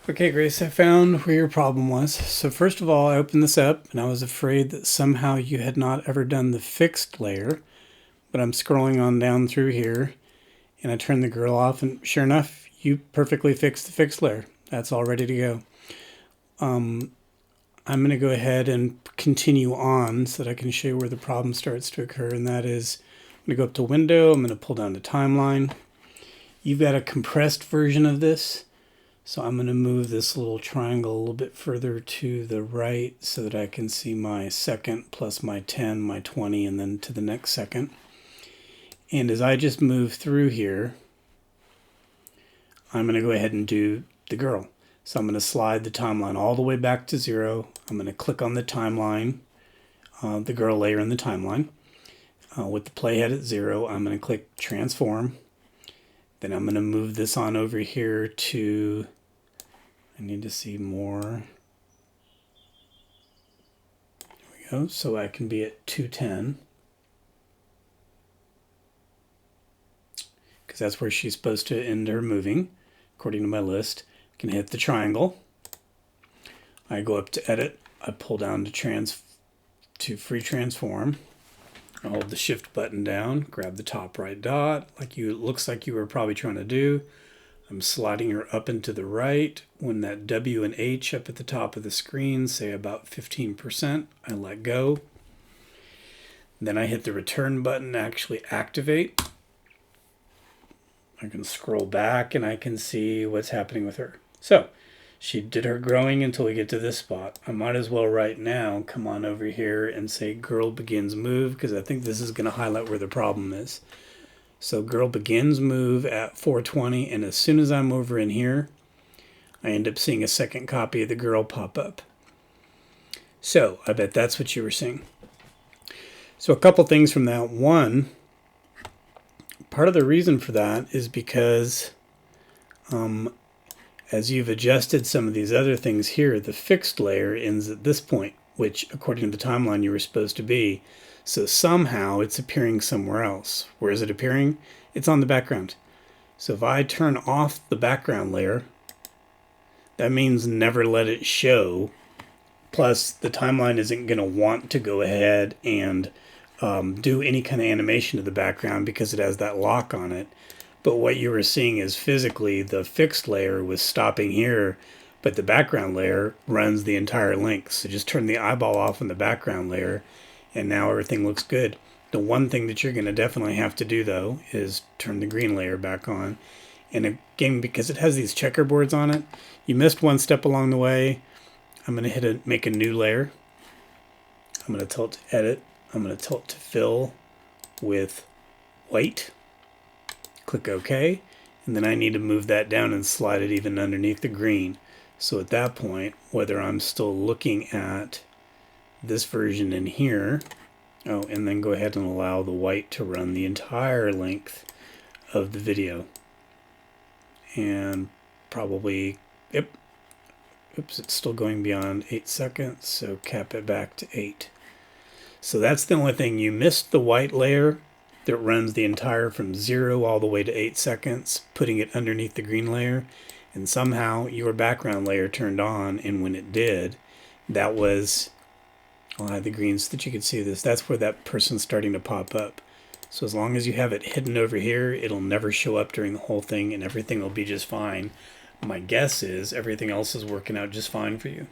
Okay, Grace, I found where your problem was. So first of all, I opened this up and I was afraid that somehow you had not ever done the fixed layer, but I'm scrolling on down through here and I turned the grill off and sure enough, you perfectly fixed the fixed layer. That's all ready to go. I'm going to go ahead and continue on so that I can show you where the problem starts to occur, and that is I'm going to go up to Window, I'm going to pull down to Timeline. You've got a compressed version of this. So I'm going to move this little triangle a little bit further to the right so that I can see my second plus my 10, my 20, and then to the next second. And as I just move through here, I'm going to go ahead and do the girl. So I'm going to slide the timeline all the way back to 0. I'm going to click on the timeline, the girl layer in the timeline. With the playhead at 0, I'm going to click transform. Then I'm going to move this on over here to, I need to see more. There we go. So I can be at 210. Because that's where she's supposed to end her moving, according to my list. I can hit the triangle. I go up to edit. I pull down to free transform. I hold the shift button down, grab the top right dot, like it looks like you were probably trying to do. I'm sliding her up and to the right. When that W and H up at the top of the screen say about 15%, I let go. Then I hit the return button to actually activate. I can scroll back and I can see what's happening with her. So she did her growing until we get to this spot. I might as well right now come on over here and say girl begins move, because I think this is going to highlight where the problem is. So girl begins move at 420, and as soon as I'm over in here, I end up seeing a second copy of the girl pop up. So I bet that's what you were seeing. So a couple things from that. One, part of the reason for that is because as you've adjusted some of these other things here, the fixed layer ends at this point, which according to the timeline you were supposed to be. So somehow it's appearing somewhere else. Where is it appearing? It's on the background. So if I turn off the background layer, that means never let it show. Plus the timeline isn't going to want to go ahead and do any kind of animation to the background because it has that lock on it. But what you were seeing is physically the fixed layer was stopping here, but the background layer runs the entire length. So just turn the eyeball off on the background layer and now everything looks good. The one thing that you're going to definitely have to do though is turn the green layer back on. And again, because it has these checkerboards on it, you missed one step along the way. I'm going to make a new layer. I'm going to tilt to edit. I'm going to tilt to fill with white. Click OK, and then I need to move that down and slide it even underneath the green. So at that point, whether I'm still looking at this version in here, and then go ahead and allow the white to run the entire length of the video. And probably, yep, oops, it's still going beyond 8 seconds, so cap it back to 8. So that's the only thing. You missed the white layer that runs the entire from 0 all the way to 8 seconds, putting it underneath the green layer, and somehow your background layer turned on, and when it did, that was, I'll hide the green so that you can see this, that's where that person's starting to pop up. So as long as you have it hidden over here, it'll never show up during the whole thing and everything will be just fine. My guess is everything else is working out just fine for you.